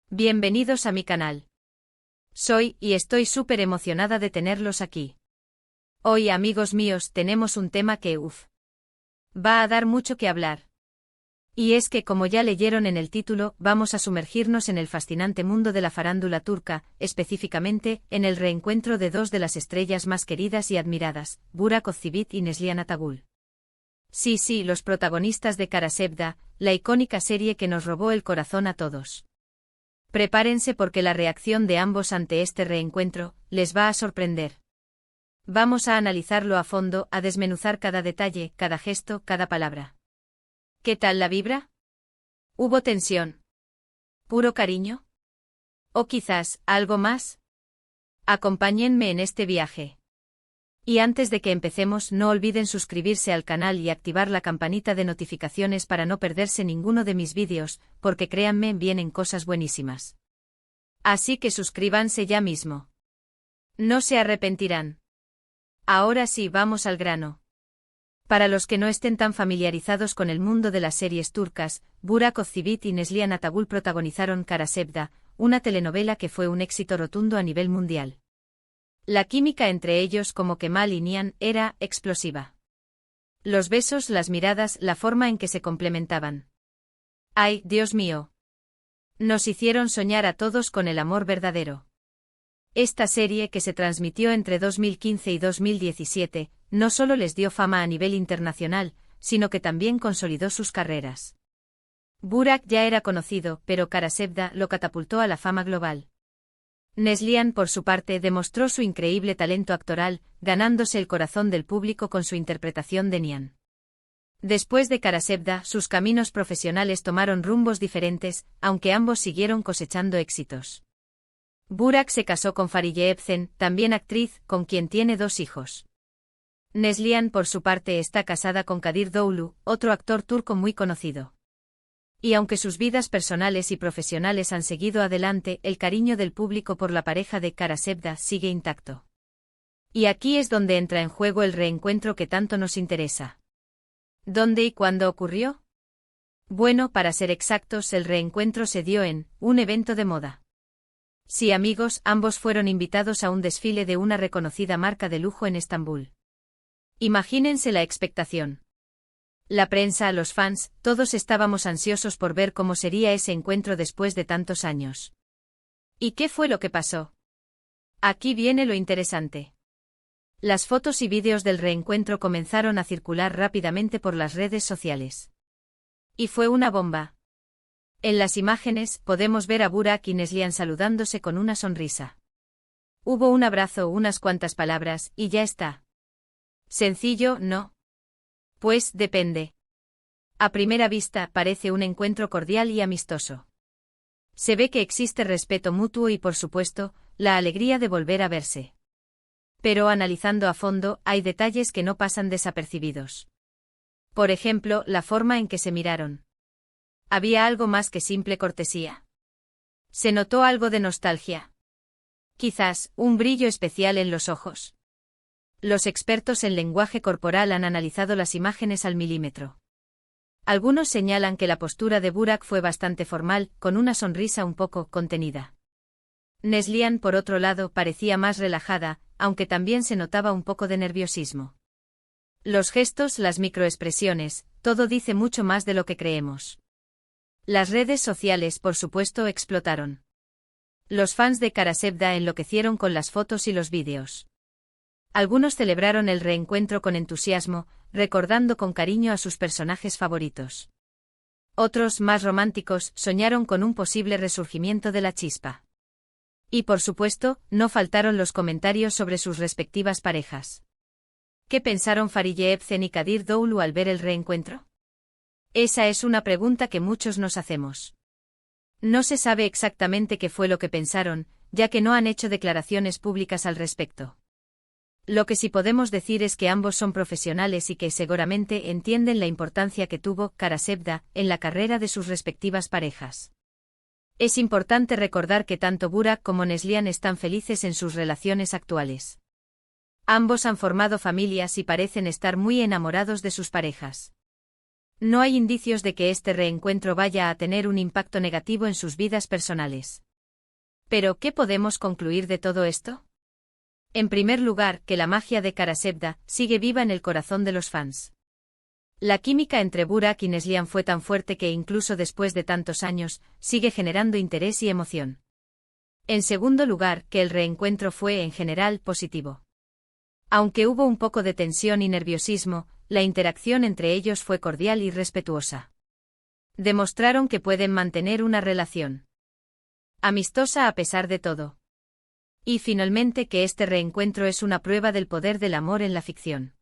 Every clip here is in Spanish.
Bienvenidos a mi canal. Soy y estoy súper emocionada de tenerlos aquí. Hoy, amigos míos, tenemos un tema que, va a dar mucho que hablar. Y es que, como ya leyeron en el título, vamos a sumergirnos en el fascinante mundo de la farándula turca, específicamente, en el reencuentro de dos de las estrellas más queridas y admiradas, Burak Ozçivit y Neslihan Atagul. Sí, los protagonistas de Kara Sevda, la icónica serie que nos robó el corazón a todos. Prepárense porque la reacción de ambos ante este reencuentro les va a sorprender. Vamos a analizarlo a fondo, a desmenuzar cada detalle, cada gesto, cada palabra. ¿Qué tal la vibra? ¿Hubo tensión? ¿Puro cariño? ¿O quizás algo más? Acompáñenme en este viaje. Y antes de que empecemos, no olviden suscribirse al canal y activar la campanita de notificaciones para no perderse ninguno de mis vídeos, porque créanme, vienen cosas buenísimas. Así que suscríbanse ya mismo. No se arrepentirán. Ahora sí, vamos al grano. Para los que no estén tan familiarizados con el mundo de las series turcas, Burak Ozçivit y Neslihan Atagul protagonizaron Kara Sevda, una telenovela que fue un éxito rotundo a nivel mundial. La química entre ellos, como Kemal y Nihan, era explosiva. Los besos, las miradas, la forma en que se complementaban. ¡Ay, Dios mío! Nos hicieron soñar a todos con el amor verdadero. Esta serie, que se transmitió entre 2015 y 2017, no solo les dio fama a nivel internacional, sino que también consolidó sus carreras. Burak ya era conocido, pero Kara Sevda lo catapultó a la fama global. Neslihan, por su parte, demostró su increíble talento actoral, ganándose el corazón del público con su interpretación de Nihan. Después de Kara Sevda, sus caminos profesionales tomaron rumbos diferentes, aunque ambos siguieron cosechando éxitos. Burak se casó con Fariye Evcen, también actriz, con quien tiene 2 hijos. Neslihan, por su parte, está casada con Kadir Doğulu, otro actor turco muy conocido. Y aunque sus vidas personales y profesionales han seguido adelante, el cariño del público por la pareja de Kara Sevda sigue intacto. Y aquí es donde entra en juego el reencuentro que tanto nos interesa. ¿Dónde y cuándo ocurrió? Bueno, para ser exactos, el reencuentro se dio en un evento de moda. Sí, amigos, ambos fueron invitados a un desfile de una reconocida marca de lujo en Estambul. Imagínense la expectación. La prensa, los fans, todos estábamos ansiosos por ver cómo sería ese encuentro después de tantos años. ¿Y qué fue lo que pasó? Aquí viene lo interesante. Las fotos y vídeos del reencuentro comenzaron a circular rápidamente por las redes sociales. Y fue una bomba. En las imágenes, podemos ver a Burak y Neslihan saludándose con una sonrisa. Hubo un abrazo, unas cuantas palabras, y ya está. ¿Sencillo, no? Pues, depende. A primera vista, parece un encuentro cordial y amistoso. Se ve que existe respeto mutuo y, por supuesto, la alegría de volver a verse. Pero analizando a fondo, hay detalles que no pasan desapercibidos. Por ejemplo, la forma en que se miraron. Había algo más que simple cortesía. Se notó algo de nostalgia. Quizás, un brillo especial en los ojos. Los expertos en lenguaje corporal han analizado las imágenes al milímetro. Algunos señalan que la postura de Burak fue bastante formal, con una sonrisa un poco contenida. Neslihan, por otro lado, parecía más relajada, aunque también se notaba un poco de nerviosismo. Los gestos, las microexpresiones, todo dice mucho más de lo que creemos. Las redes sociales, por supuesto, explotaron. Los fans de Kara Sevda enloquecieron con las fotos y los vídeos. Algunos celebraron el reencuentro con entusiasmo, recordando con cariño a sus personajes favoritos. Otros, más románticos, soñaron con un posible resurgimiento de la chispa. Y por supuesto, no faltaron los comentarios sobre sus respectivas parejas. ¿Qué pensaron Fariye Evcen y Kadir Doğulu al ver el reencuentro? Esa es una pregunta que muchos nos hacemos. No se sabe exactamente qué fue lo que pensaron, ya que no han hecho declaraciones públicas al respecto. Lo que sí podemos decir es que ambos son profesionales y que seguramente entienden la importancia que tuvo Kara Sevda en la carrera de sus respectivas parejas. Es importante recordar que tanto Burak como Neslihan están felices en sus relaciones actuales. Ambos han formado familias y parecen estar muy enamorados de sus parejas. No hay indicios de que este reencuentro vaya a tener un impacto negativo en sus vidas personales. Pero, ¿qué podemos concluir de todo esto? En primer lugar, que la magia de Karasevda sigue viva en el corazón de los fans. La química entre Burak y Neslihan fue tan fuerte que incluso después de tantos años, sigue generando interés y emoción. En segundo lugar, que el reencuentro fue en general positivo. Aunque hubo un poco de tensión y nerviosismo, la interacción entre ellos fue cordial y respetuosa. Demostraron que pueden mantener una relación amistosa a pesar de todo. Y finalmente que este reencuentro es una prueba del poder del amor en la ficción.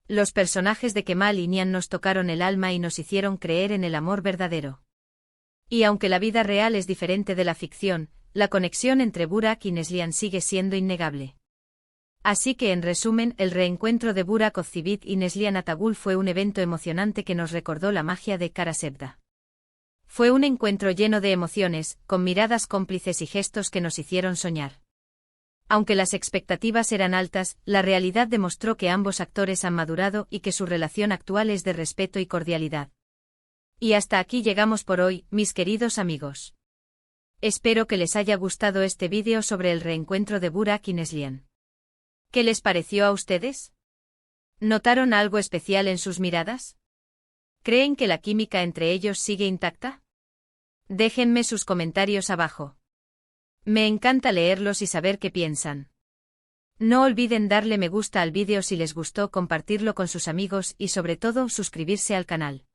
Los personajes de Kemal y Nihan nos tocaron el alma y nos hicieron creer en el amor verdadero. Y aunque la vida real es diferente de la ficción, la conexión entre Burak y Neslihan sigue siendo innegable. Así que en resumen, el reencuentro de Burak Özçivit y Neslihan Atagül fue un evento emocionante que nos recordó la magia de Karasevda. Fue un encuentro lleno de emociones, con miradas cómplices y gestos que nos hicieron soñar. Aunque las expectativas eran altas, la realidad demostró que ambos actores han madurado y que su relación actual es de respeto y cordialidad. Y hasta aquí llegamos por hoy, mis queridos amigos. Espero que les haya gustado este vídeo sobre el reencuentro de Burak y Neslihan. ¿Qué les pareció a ustedes? ¿Notaron algo especial en sus miradas? ¿Creen que la química entre ellos sigue intacta? Déjenme sus comentarios abajo. Me encanta leerlos y saber qué piensan. No olviden darle me gusta al vídeo si les gustó, compartirlo con sus amigos y sobre todo suscribirse al canal.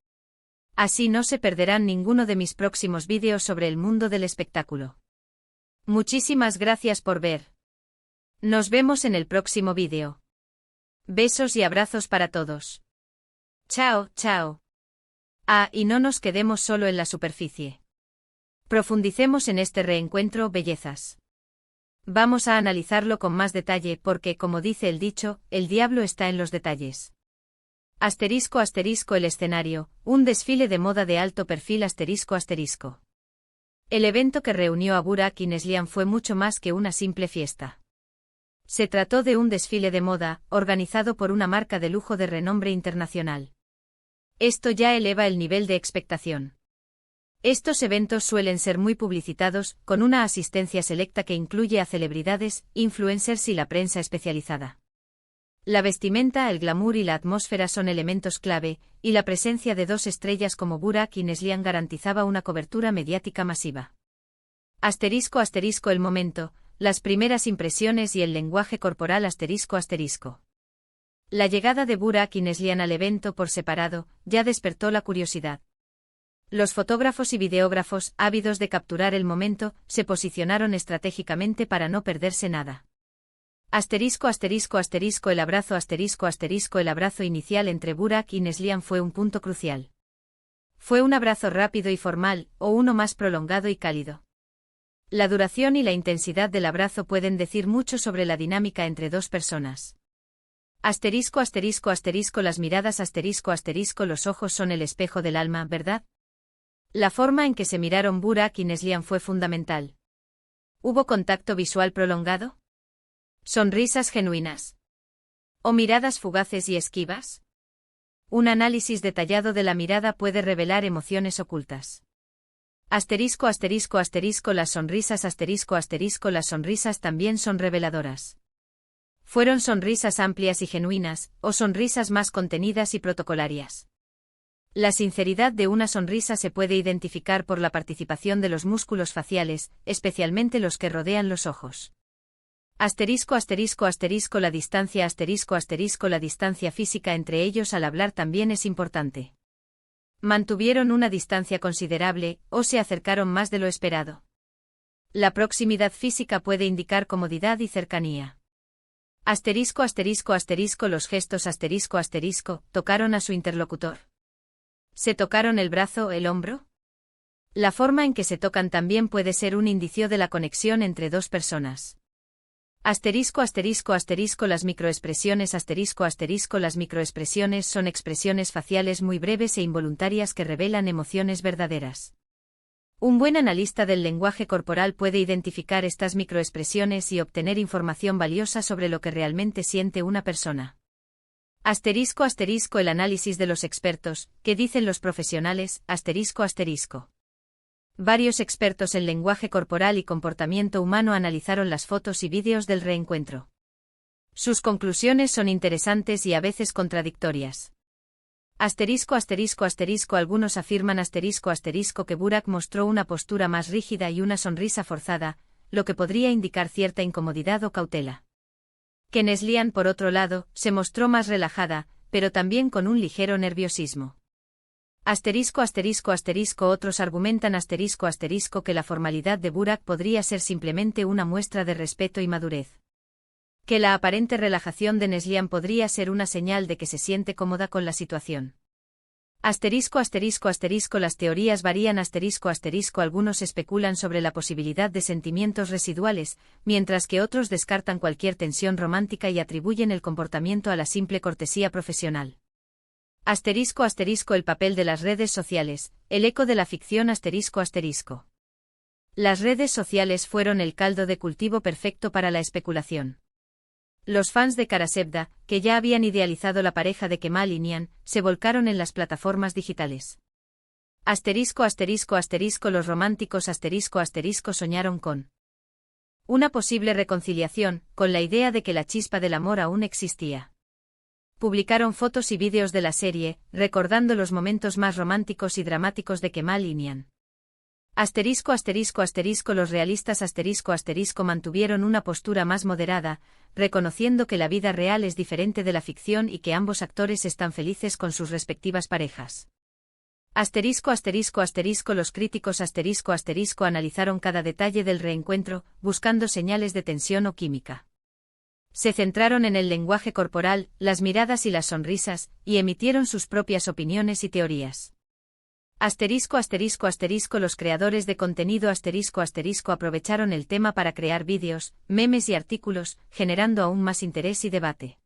Así no se perderán ninguno de mis próximos vídeos sobre el mundo del espectáculo. Muchísimas gracias por ver. Nos vemos en el próximo vídeo. Besos y abrazos para todos. Chao, chao. Ah, y no nos quedemos solo en la superficie. Profundicemos en este reencuentro, bellezas. Vamos a analizarlo con más detalle porque, como dice el dicho, el diablo está en los detalles. Asterisco asterisco el escenario, un desfile de moda de alto perfil asterisco asterisco. El evento que reunió a Burak y Neslihan fue mucho más que una simple fiesta. Se trató de un desfile de moda, organizado por una marca de lujo de renombre internacional. Esto ya eleva el nivel de expectación. Estos eventos suelen ser muy publicitados, con una asistencia selecta que incluye a celebridades, influencers y la prensa especializada. La vestimenta, el glamour y la atmósfera son elementos clave, y la presencia de dos estrellas como Burak y Neslihan garantizaba una cobertura mediática masiva. Asterisco asterisco el momento, las primeras impresiones y el lenguaje corporal asterisco asterisco. La llegada de Burak y Neslihan al evento por separado, ya despertó la curiosidad. Los fotógrafos y videógrafos, ávidos de capturar el momento, se posicionaron estratégicamente para no perderse nada. Asterisco asterisco asterisco el abrazo asterisco asterisco el abrazo inicial entre Burak y Neslihan fue un punto crucial. ¿Fue un abrazo rápido y formal, o uno más prolongado y cálido? La duración y la intensidad del abrazo pueden decir mucho sobre la dinámica entre dos personas. Asterisco asterisco asterisco las miradas asterisco asterisco los ojos son el espejo del alma, ¿verdad? La forma en que se miraron Burak y Neslihan fue fundamental. ¿Hubo contacto visual prolongado? ¿Sonrisas genuinas? ¿O miradas fugaces y esquivas? Un análisis detallado de la mirada puede revelar emociones ocultas. Asterisco asterisco asterisco las sonrisas asterisco asterisco las sonrisas también son reveladoras. ¿Fueron sonrisas amplias y genuinas, o sonrisas más contenidas y protocolarias? La sinceridad de una sonrisa se puede identificar por la participación de los músculos faciales, especialmente los que rodean los ojos. Asterisco asterisco asterisco la distancia asterisco asterisco la distancia física entre ellos al hablar también es importante. ¿Mantuvieron una distancia considerable, o se acercaron más de lo esperado? La proximidad física puede indicar comodidad y cercanía. Asterisco asterisco asterisco los gestos asterisco asterisco, ¿tocaron a su interlocutor? ¿Se tocaron el brazo, el hombro? La forma en que se tocan también puede ser un indicio de la conexión entre dos personas. Asterisco asterisco asterisco las microexpresiones asterisco asterisco las microexpresiones son expresiones faciales muy breves e involuntarias que revelan emociones verdaderas. Un buen analista del lenguaje corporal puede identificar estas microexpresiones y obtener información valiosa sobre lo que realmente siente una persona. Asterisco asterisco el análisis de los expertos, ¿qué dicen los profesionales? Asterisco asterisco. Varios expertos en lenguaje corporal y comportamiento humano analizaron las fotos y vídeos del reencuentro. Sus conclusiones son interesantes y a veces contradictorias. Asterisco asterisco asterisco algunos afirman asterisco asterisco que Burak mostró una postura más rígida y una sonrisa forzada, lo que podría indicar cierta incomodidad o cautela. Que Neslihan, por otro lado, se mostró más relajada, pero también con un ligero nerviosismo. Asterisco asterisco asterisco otros argumentan asterisco asterisco que la formalidad de Burak podría ser simplemente una muestra de respeto y madurez. Que la aparente relajación de Neslihan podría ser una señal de que se siente cómoda con la situación. Asterisco asterisco asterisco las teorías varían asterisco asterisco algunos especulan sobre la posibilidad de sentimientos residuales, mientras que otros descartan cualquier tensión romántica y atribuyen el comportamiento a la simple cortesía profesional. Asterisco asterisco el papel de las redes sociales, el eco de la ficción asterisco asterisco. Las redes sociales fueron el caldo de cultivo perfecto para la especulación. Los fans de Karasevda, que ya habían idealizado la pareja de Kemal y Nihan, se volcaron en las plataformas digitales. Asterisco asterisco asterisco los románticos asterisco asterisco soñaron con una posible reconciliación, con la idea de que la chispa del amor aún existía. Publicaron fotos y vídeos de la serie, recordando los momentos más románticos y dramáticos de Kemal y Nihan. Asterisco asterisco asterisco los realistas asterisco asterisco mantuvieron una postura más moderada, reconociendo que la vida real es diferente de la ficción y que ambos actores están felices con sus respectivas parejas. Asterisco asterisco asterisco los críticos asterisco asterisco analizaron cada detalle del reencuentro, buscando señales de tensión o química. Se centraron en el lenguaje corporal, las miradas y las sonrisas, y emitieron sus propias opiniones y teorías. Asterisco asterisco asterisco los creadores de contenido asterisco asterisco aprovecharon el tema para crear vídeos, memes y artículos, generando aún más interés y debate.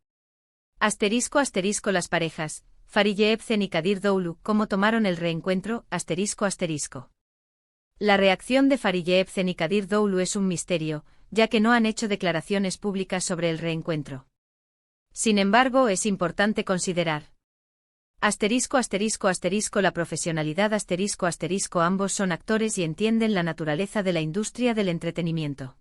Asterisco asterisco las parejas, Fariye Evcen y Kadir Doğulu, ¿cómo tomaron el reencuentro? Asterisco asterisco. La reacción de Fariye Evcen y Kadir Doğulu es un misterio, ya que no han hecho declaraciones públicas sobre el reencuentro. Sin embargo, es importante considerar. Asterisco asterisco asterisco la profesionalidad asterisco asterisco ambos son actores y entienden la naturaleza de la industria del entretenimiento.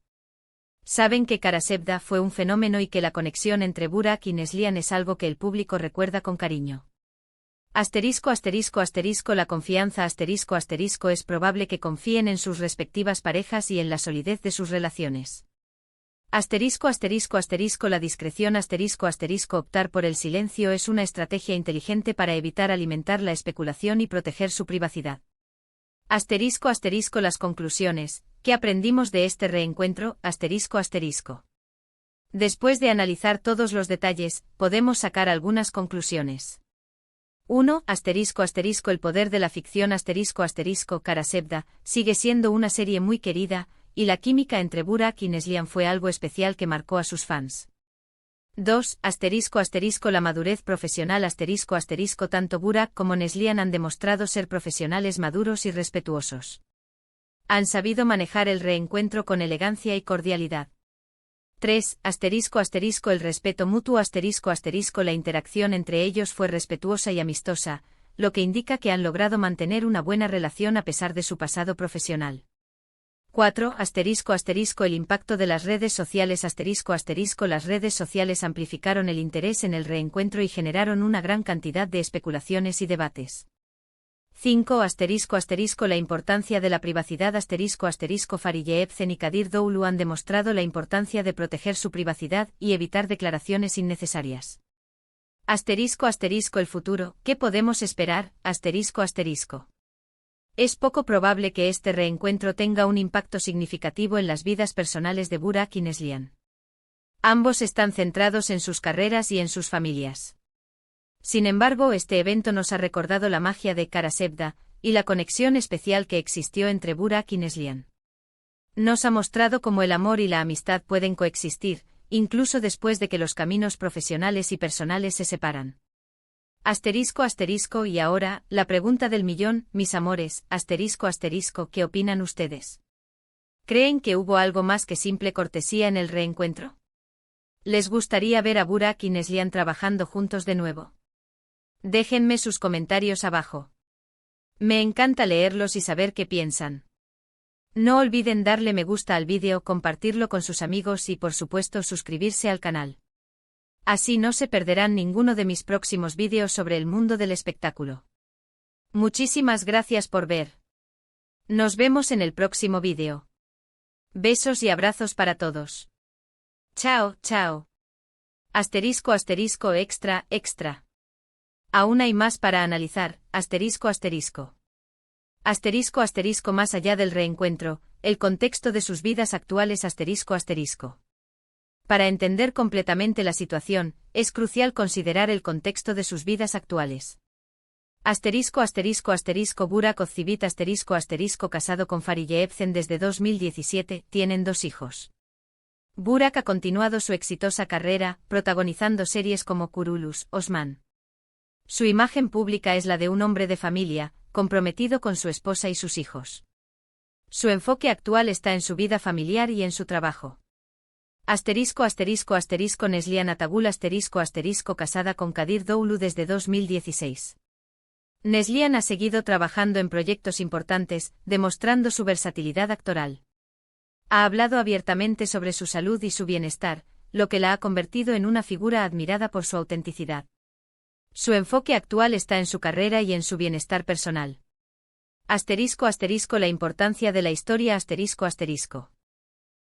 Saben que Karasevda fue un fenómeno y que la conexión entre Burak y Neslihan es algo que el público recuerda con cariño. Asterisco asterisco asterisco la confianza asterisco asterisco es probable que confíen en sus respectivas parejas y en la solidez de sus relaciones. Asterisco asterisco asterisco la discreción asterisco asterisco optar por el silencio es una estrategia inteligente para evitar alimentar la especulación y proteger su privacidad. Asterisco asterisco las conclusiones, ¿qué aprendimos de este reencuentro? Asterisco asterisco. Después de analizar todos los detalles, podemos sacar algunas conclusiones. 1. Asterisco asterisco el poder de la ficción asterisco asterisco Karasevda sigue siendo una serie muy querida, y la química entre Burak y Neslihan fue algo especial que marcó a sus fans. 2. Asterisco asterisco la madurez profesional asterisco asterisco tanto Burak como Neslihan han demostrado ser profesionales maduros y respetuosos. Han sabido manejar el reencuentro con elegancia y cordialidad. 3. Asterisco asterisco el respeto mutuo asterisco asterisco la interacción entre ellos fue respetuosa y amistosa, lo que indica que han logrado mantener una buena relación a pesar de su pasado profesional. 4. Asterisco asterisco el impacto de las redes sociales asterisco asterisco las redes sociales amplificaron el interés en el reencuentro y generaron una gran cantidad de especulaciones y debates. 5. Asterisco asterisco la importancia de la privacidad asterisco asterisco Fariye Evcen y Kadir Doğulu han demostrado la importancia de proteger su privacidad y evitar declaraciones innecesarias. Asterisco asterisco el futuro, ¿qué podemos esperar? Asterisco asterisco. Es poco probable que este reencuentro tenga un impacto significativo en las vidas personales de Burak y Neslihan. Ambos están centrados en sus carreras y en sus familias. Sin embargo, este evento nos ha recordado la magia de Karasevda y la conexión especial que existió entre Burak y Neslihan. Nos ha mostrado cómo el amor y la amistad pueden coexistir, incluso después de que los caminos profesionales y personales se separan. Asterisco asterisco y ahora, la pregunta del millón, mis amores, asterisco asterisco, ¿qué opinan ustedes? ¿Creen que hubo algo más que simple cortesía en el reencuentro? ¿Les gustaría ver a Burak y Neslihan trabajando juntos de nuevo? Déjenme sus comentarios abajo. Me encanta leerlos y saber qué piensan. No olviden darle me gusta al vídeo, compartirlo con sus amigos y por supuesto suscribirse al canal. Así no se perderán ninguno de mis próximos vídeos sobre el mundo del espectáculo. Muchísimas gracias por ver. Nos vemos en el próximo vídeo. Besos y abrazos para todos. Chao, chao. Asterisco asterisco extra, extra. Aún hay más para analizar, asterisco asterisco. Asterisco asterisco más allá del reencuentro, el contexto de sus vidas actuales asterisco asterisco. Para entender completamente la situación, es crucial considerar el contexto de sus vidas actuales. Asterisco asterisco asterisco Burak Ozcivit asterisco asterisco casado con Fariye Evcen desde 2017, tienen 2 hijos. Burak ha continuado su exitosa carrera, protagonizando series como Kurulus, Osman. Su imagen pública es la de un hombre de familia, comprometido con su esposa y sus hijos. Su enfoque actual está en su vida familiar y en su trabajo. Asterisco asterisco asterisco Neslihan Atagul asterisco asterisco casada con Kadir Doğulu desde 2016. Neslihan ha seguido trabajando en proyectos importantes, demostrando su versatilidad actoral. Ha hablado abiertamente sobre su salud y su bienestar, lo que la ha convertido en una figura admirada por su autenticidad. Su enfoque actual está en su carrera y en su bienestar personal. Asterisco asterisco la importancia de la historia asterisco asterisco.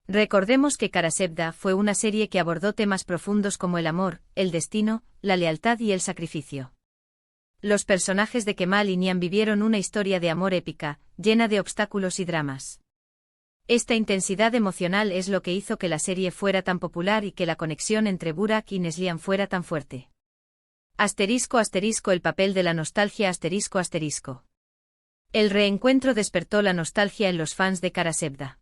Recordemos que Karasevda fue una serie que abordó temas profundos como el amor, el destino, la lealtad y el sacrificio. Los personajes de Kemal y Nihan vivieron una historia de amor épica, llena de obstáculos y dramas. Esta intensidad emocional es lo que hizo que la serie fuera tan popular y que la conexión entre Burak y Neslihan fuera tan fuerte. Asterisco asterisco el papel de la nostalgia asterisco asterisco. El reencuentro despertó la nostalgia en los fans de Karasevda.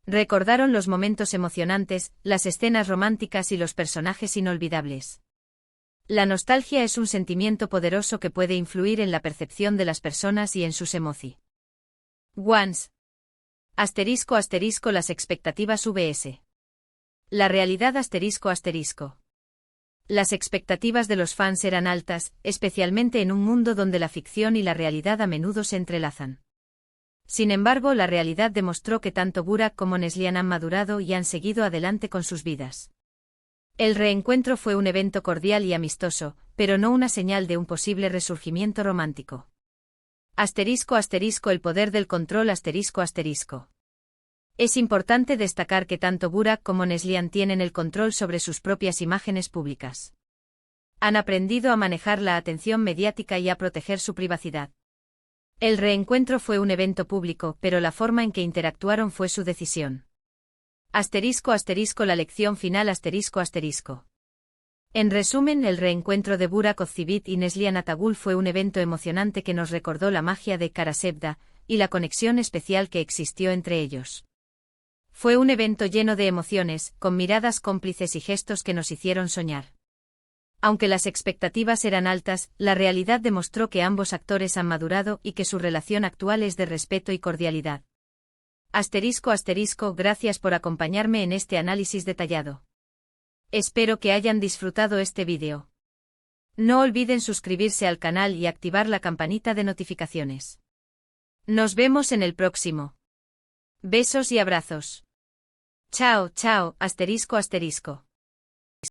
Recordaron los momentos emocionantes, las escenas románticas y los personajes inolvidables. La nostalgia es un sentimiento poderoso que puede influir en la percepción de las personas y en sus emociones. Asterisco asterisco las expectativas vs. La realidad asterisco asterisco. Las expectativas de los fans eran altas, especialmente en un mundo donde la ficción y la realidad a menudo se entrelazan. Sin embargo, la realidad demostró que tanto Burak como Neslihan han madurado y han seguido adelante con sus vidas. El reencuentro fue un evento cordial y amistoso, pero no una señal de un posible resurgimiento romántico. Asterisco asterisco el poder del control asterisco asterisco. Es importante destacar que tanto Burak como Neslihan tienen el control sobre sus propias imágenes públicas. Han aprendido a manejar la atención mediática y a proteger su privacidad. El reencuentro fue un evento público, pero la forma en que interactuaron fue su decisión. Asterisco asterisco la lección final asterisco asterisco. En resumen, el reencuentro de Burak Ozcivit y Neslihan Atagul fue un evento emocionante que nos recordó la magia de Karasevda y la conexión especial que existió entre ellos. Fue un evento lleno de emociones, con miradas cómplices y gestos que nos hicieron soñar. Aunque las expectativas eran altas, la realidad demostró que ambos actores han madurado y que su relación actual es de respeto y cordialidad. Asterisco asterisco gracias por acompañarme en este análisis detallado. Espero que hayan disfrutado este vídeo. No olviden suscribirse al canal y activar la campanita de notificaciones. Nos vemos en el próximo. Besos y abrazos. Chao, chao, asterisco asterisco.